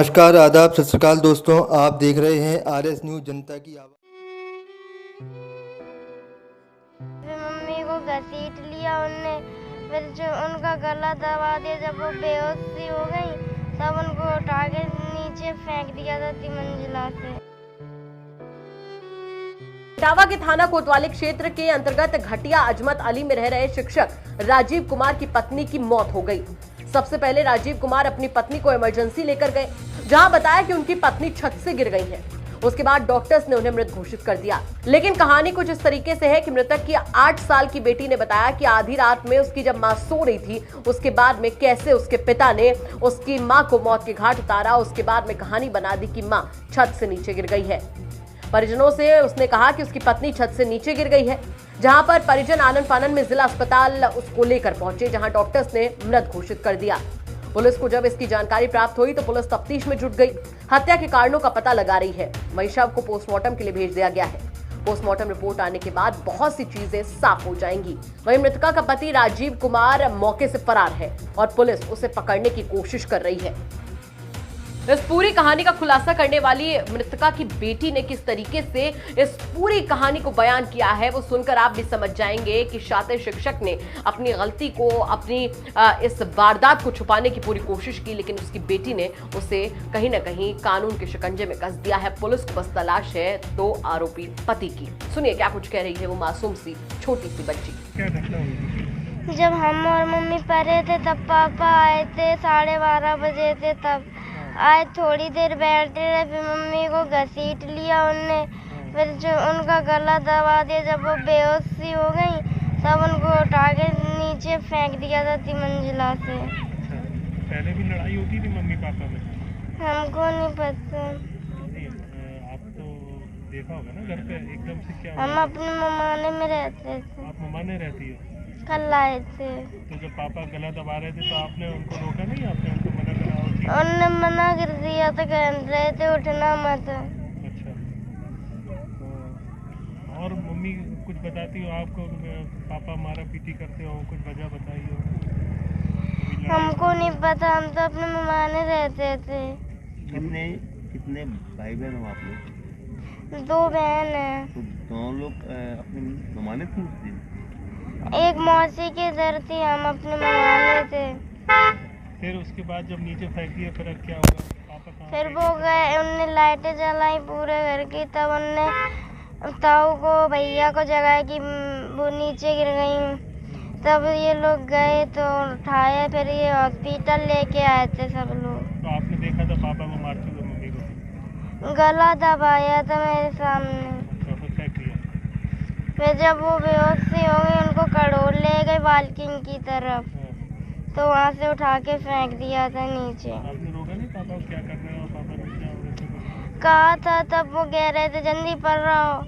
नमस्कार, आदाब, सत श्री अकाल दोस्तों। आप देख रहे हैं आरएस न्यूज़ जनता की आवाज़। फिर मम्मी को घसीट लिया उनने, फिर जो उनका गला दबा दिया। जब वो बेहोश सी हो गई तब उनको उठा के नीचे फेंक दिया था 3 मंजिला से। इटावा के थाना कोतवाली क्षेत्र के अंतर्गत घटिया अजमत अली में रह रहे शिक्षक राजीव कुमार की पत्नी की मौत हो गई। सबसे पहले राजीव कुमार अपनी पत्नी को इमरजेंसी लेकर गए, जहां बताया कि उनकी पत्नी छत से गिर गई है। उसके बाद डॉक्टर्स ने उन्हें मृत घोषित कर दिया। लेकिन कहानी कुछ इस तरीके से है कि मृतक की 8 साल की बेटी ने बताया कि आधी रात में उसकी जब मां सो रही थी, उसके बाद में कैसे उसके पिता ने उसकी मां को मौत के घाट उतारा। उसके बाद में कहानी बना दी कि मां छत से नीचे गिर गई है। परिजनों से उसने कहा कि उसकी पत्नी छत से नीचे गिर गई है, जहां पर परिजन आनन फानन में जिला अस्पताल उसको लेकर पहुंचे, जहां डॉक्टर्स ने मृत घोषित कर दिया। पुलिस को जब इसकी जानकारी प्राप्त हुई तो पुलिस तफ्तीश में जुट गई, हत्या के कारणों का पता लगा रही है। वहीं शव को पोस्टमार्टम के लिए भेज दिया गया है। पोस्टमार्टम रिपोर्ट आने के बाद बहुत सी चीजें साफ हो जाएंगी। वहीं मृतका का पति राजीव कुमार मौके से फरार है और पुलिस उसे पकड़ने की कोशिश कर रही है। इस पूरी कहानी का खुलासा करने वाली मृतका की बेटी ने किस तरीके से इस पूरी कहानी को बयान किया है, वो सुनकर आप भी समझ जाएंगे कि शातिर शिक्षक ने अपनी गलती को, अपनी इस वारदात को छुपाने की पूरी कोशिश की, लेकिन उसकी बेटी ने उसे कहीं ना कहीं कानून के शिकंजे में कस दिया है। पुलिस को बस तलाश है 2 आरोपी पति की। सुनिए क्या कुछ कह रही है वो मासूम सी छोटी सी बच्ची। क्या घटना हुई? जब हम और मम्मी पढ़े थे तब पापा आए थे, 12:30 बजे थे। तब आए, थोड़ी देर बैठे रहे, फिर मम्मी को घसीट लिया उनने, फिर जो उनका गला दबा दिया। जब वो बेहोश सी हो गई तब उनको उठा के नीचे फेंक दिया था 3 मंजिला से। अच्छा, पहले भी लड़ाई होती थी मम्मी पापा में? हमको नहीं पता। नहीं, आप तो देखा होगा ना घर पे एकदम से क्या हम हुआ? अपने ममाने में रहते थे। आप ममाने रहती हो? कल आए थे। तो जब पापा गला दबा रहे थे तो आपने उनको रोका नहीं? आपने उनको मना करा? उनने मना कर दिया था, कह रहे थे उठना मत। अच्छा, तो और मम्मी कुछ बताती हो आपको? पापा मारा पीटी करते हो, कुछ वजह बताई हो? हमको नहीं पता, हम तो अपने ममाने रहते थे। कितने भाई बहन हो आप लोग? 2 बहन हैं। तो दोनों लोग अपने ममाने थे उस दिन? एक मौसी के घर थी, हम अपने ममाने थे। फिर उसके बाद जब नीचे फेंक दिया फिर क्या हुआ? पापा कहाँ? फिर वो गए, उनने लाइटें जलाई पूरे घर की। तब उनने ताऊ को, भैया को जगाया कि वो नीचे गिर गई। तब ये लोग गए तो उठाया, फिर ये हॉस्पिटल लेके आए थे सब लोग। तो आपने देखा था पापा को मारते हुए मम्मी को? गला दबाया था मेरे सामने। तो फिर फेंक दिया? फिर जब वो बेहोश सी हो गई उनको कड़ोल ले गए बाल्कनी की तरफ, तो वहाँ से उठा के फेंक दिया था नीचे। आपने रोका नहीं पापा को क्या कर रहे हो? पापा रुक जाओ। कहा था, तब वो कह रहे थे जल्दी पढ़ रहा हो।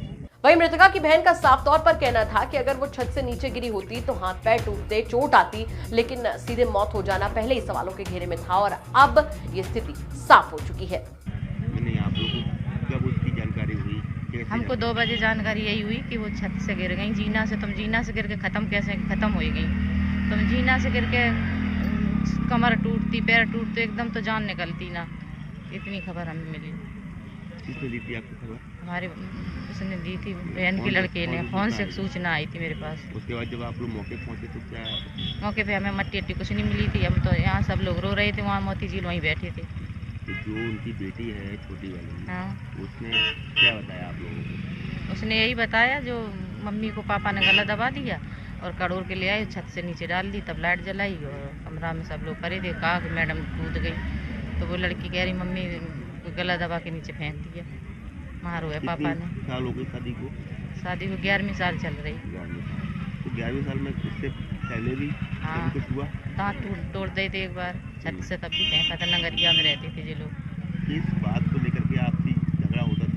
वहीं मृतका की बहन का साफ तौर पर कहना था कि अगर वो छत से नीचे गिरी होती तो हाथ पैर टूटते, चोट आती, लेकिन सीधे मौत हो जाना पहले ही सवालों के घेरे में था और अब ये स्थिति साफ हो चुकी है। नहीं, आप लोगों को कब उसकी जानकारी हुई? हमको 2 बजे जानकारी यही हुई कि वो छत से गिर गई जीना से। तुम जीना से गिर के खत्म हो गई। तुम जीना से गिर के कमर टूटती, पैर टूटते, एकदम तो जान निकलती ना। इतनी खबर हमें मिली। किसने दी थी आपको खबर? हमारे उसने दी थी, बहन के लड़के ने। फोन से सूचना आई थी मेरे पास। उसके बाद जब आप लोग मौके पहुंचे तो क्या? मौके पे हमें मट्टी अट्टी कुछ नहीं मिली थी। हम तो यहाँ सब लोग रो रहे थे, वहाँ मोती झील वहीं बैठे थे। तो जो उनकी बेटी है छोटी वाली, हाँ, उसने क्या बताया आप लोगों को? उसने यही बताया, जो मम्मी को पापा ने गला दबा दिया और कड़ोर के ले आए, छत से नीचे डाल दी। तब लाइट जलाई और कमरा में सब लोग करे थे। कहा कि मैडम कूद गई, तो वो लड़की कह रही मम्मी को गला दबा के नीचे फेंक दिया, मार हुआ पापा ने। साल हो गई शादी को? शादी को 11वीं साल चल रही। तो 11वीं साल में उससे पहले भी हाँ, कुछ हुआ? दांत तोड़ दे थे एक बार छत से, तब भी फेंका था। नगरिया में रहते थे ये लोग। किस बात को लेकर के आपसी झगड़ा होता था?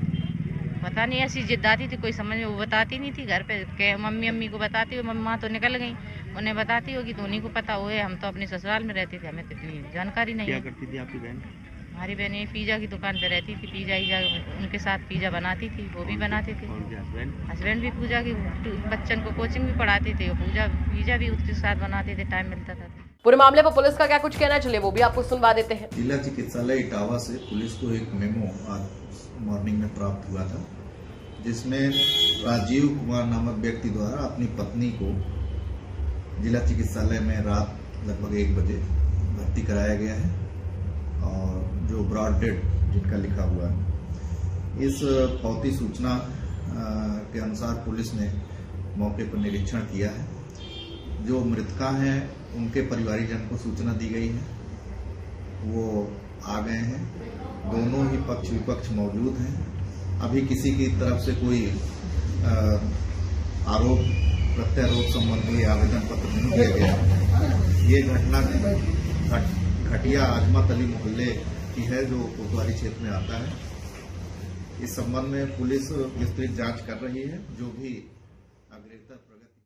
पता नहीं, ऐसी जिद आती थी, कोई समझ में वो बताती नहीं थी घर पे। मम्मी को बताती हो, मम्मा तो निकल गई, उन्हें बताती होगी तो उन्हीं को पता हो। हम तो अपने ससुराल में रहते थे, हमें तो इतनी जानकारी नहीं क्या है। करती थी आपकी बहन? हमारी बहन ये पिज़्ज़ा की दुकान पे रहती थी। पिज़्ज़ा उनके साथ पिज़्ज़ा बनाती थी, वो भी बनाते थे। हस्बैंड भी पूजा की बच्चन को कोचिंग भी पढ़ाते थे, पिज़्ज़ा भी उसके साथ बनाते थे, टाइम मिलता था। पूरे मामले पर पुलिस का क्या कुछ कहना, चले वो भी आपको सुनवा देते हैं। जिला चिकित्सालय इटावा से पुलिस को एक मेमो आज मॉर्निंग में प्राप्त हुआ था, जिसमें राजीव कुमार नामक व्यक्ति द्वारा अपनी पत्नी को जिला चिकित्सालय में रात लगभग 1 बजे भर्ती कराया गया है और जो ब्रॉड डेड जिनका लिखा हुआ है। इस भौतिक सूचना के अनुसार पुलिस ने मौके पर निरीक्षण किया है। जो मृतका हैं उनके परिवारीजन को सूचना दी गई है, वो आ गए हैं। दोनों ही पक्ष विपक्ष मौजूद हैं। अभी किसी की तरफ से कोई आरोप प्रत्यारोप संबंधी आवेदन पत्र नहीं दिया गया। ये घटना घटिया अजमत अली मोहल्ले की है जो कोतवाली क्षेत्र में आता है। इस संबंध में पुलिस विस्तृत जांच कर रही है। जो भी अग्रेतर प्रगति